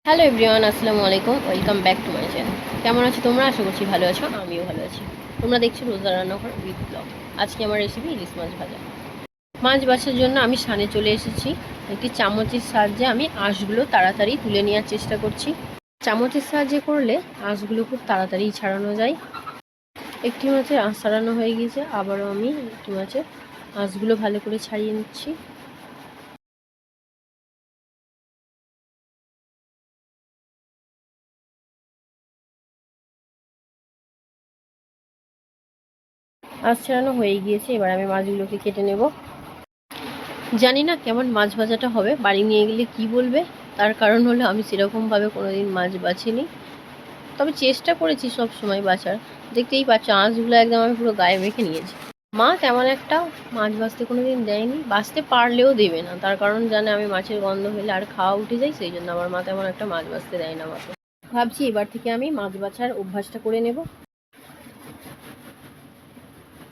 Hello everyone, আসসালামু আলাইকুম। Welcome back to my channel. কেমন আছো তোমরা? আশা করছি ভালো আছো, আমিও ভালো আছি। তোমরা দেখছো রোজা রান্নাঘর উইথ ব্লগ। আজকে আমার রেসিপি ইলিশ মাছ ভাজা। মাছ বাছার জন্য আমি সানে চলে এসেছি। একটি চামচের সাহায্যে আমি আঁশগুলো তাড়াতাড়ি তুলে নেওয়ার চেষ্টা করছি। চামচের সাহায্যে করলে আঁশগুলো খুব তাড়াতাড়ি ছাড়ানো যায়। একটি মাছের আঁশ ছাড়ানো হয়ে গিয়েছে, আবারও আমি একটি মাছের আঁশগুলো ভালো করে ছাড়িয়ে নিচ্ছি। আঁশ ছাড়ানো হয়ে গিয়েছে, এবার আমি মাছগুলোকে কেটে নেব। জানি না কেমন মাছ ভাজাটা হবে, বাড়ি নিয়ে গেলে কি বলবে। তার কারণ হলো আমি সেরকমভাবে কোনো দিন মাছ বাছিনি, তবে চেষ্টা করেছি সব সময় বাছার। দেখতেই পাচ্ছ আঁশগুলো একদম আমি পুরো গায়ে মেখে নিয়েছি। মা তেমন একটা মাছ বাছতে কোনো দিন দেয়নি, বাছতে পারলেও দেবে না। তার কারণ জানে আমি মাছের গন্ধ হলে আর খাওয়া উঠে যায়, সেই জন্য আমার মা তেমন একটা মাছ বাছতে দেয় না আমাকে। ভাবছি এবার থেকে আমি মাছ বাছার অভ্যাসটা করে নেব।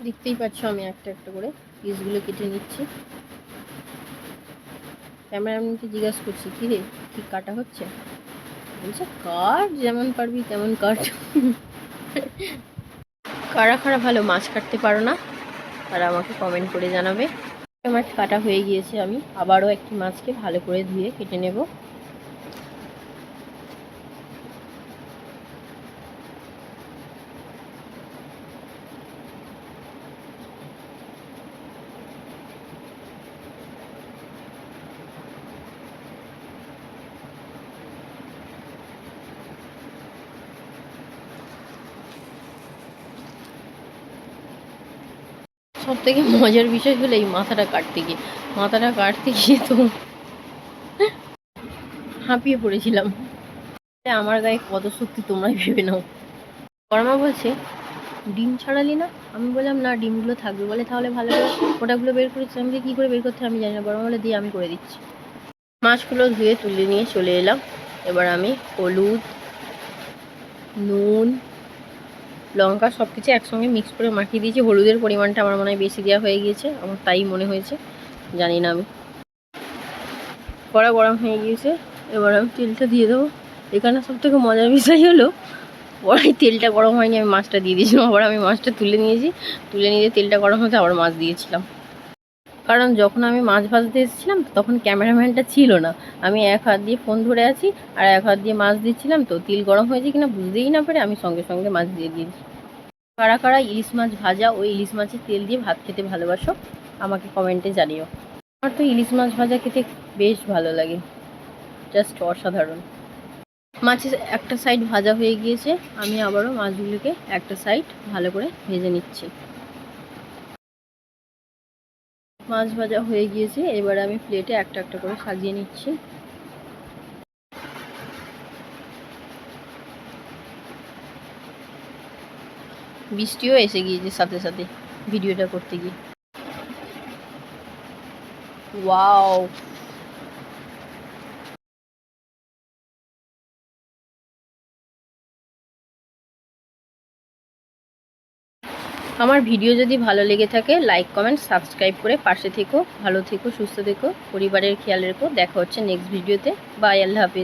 দেখতেই পাচ্ছ আমি একটা একটা করে পিসগুলো কেটে নিচ্ছি। ক্যামেরাম্যানকে জিজ্ঞাসা করছি, কী রে কি কাটা হচ্ছে? বলছে কাট, যেমন পারবি তেমন কাট। কারা কারা ভালো মাছ কাটতে পারো না তারা আমাকে কমেন্ট করে জানাবে। মাছ কাটা হয়ে গিয়েছে, আমি আবারও একটি মাছকে ভালো করে ধুয়ে কেটে নেব। সব থেকে মজার বিষয় হলো এই মাথাটা কাটতে গিয়ে তো হাঁপিয়ে পড়েছিলাম। আমার গায়ে কত শক্তি তোমরাই ভেবে নাও। বড়মা বলছে ডিম ছাড়ালি না? আমি বললাম না, ডিমগুলো থাকবে। বলে তাহলে ভালো করে ওটাগুলো বের করেছি। আমি কী করে বের করতে আমি জানি না। বড়মা বলে দিয়ে আমি করে দিচ্ছি। মাছগুলো ধুয়ে তুলে নিয়ে চলে এলাম। এবার আমি হলুদ, নুন, লঙ্কা সব কিছু একসঙ্গে মিক্স করে মাখিয়ে দিয়েছি। হলুদের পরিমাণটা আমার মনে হয় বেশি দেওয়া হয়ে গিয়েছে, আমার তাই মনে হয়েছে, জানি না আমি। কড়া গরম হয়ে গিয়েছে, এবার আমি তেলটা দিয়ে দেবো। এখানে সব থেকে মজার বিষয় হলো কড়াই তেলটা গরম হয়নি, আমি মাছটা দিয়ে দিয়েছিলাম। আবার আমি মাছটা তুলে নিয়েছি, তুলে নিয়ে তেলটা গরম হতে আবার মাছ দিয়েছিলাম। কারণ যখন আমি মাছ ভাজতে এসেছিলাম তখন ক্যামেরাম্যানটা ছিল না। আমি এক হাত দিয়ে ফোন ধরে আছি আর এক হাত দিয়ে মাছ দিচ্ছিলাম, তো তেল গরম হয়েছে কিনা বুঝতেই না পারে আমি সঙ্গে সঙ্গে মাছ দিয়ে দিয়েছি। কারা কারা ইলিশ মাছ ভাজা ও ইলিশ মাছের তেল দিয়ে ভাত খেতে ভালোবাসো আমাকে কমেন্টে জানিও। আমার তো ইলিশ মাছ ভাজা খেতে বেশ ভালো লাগে, জাস্ট অসাধারণ। মাছের একটা সাইড ভাজা হয়ে গিয়েছে, আমি আবারও মাছগুলোকে একটা সাইড ভালো করে ভেজে নিচ্ছি। মাছ ভাজা হয়ে গিয়েছে, এবার আমি প্লেটে একটা একটা করে সাজিয়ে নিচ্ছি। বৃষ্টিও এসে গিয়েছে সাথে সাথে ভিডিওটা করতে গিয়ে। ওয়াও, আমার ভিডিও যদি ভালো লেগে থাকে লাইক কমেন্ট সাবস্ক্রাইব করে পাশে থেকো। ভালো থেকো, সুস্থ থেকো, পরিবারের খেয়াল রেখো। দেখা হচ্ছে নেক্সট ভিডিওতে। বাই, আল্লাহ হাফিজ।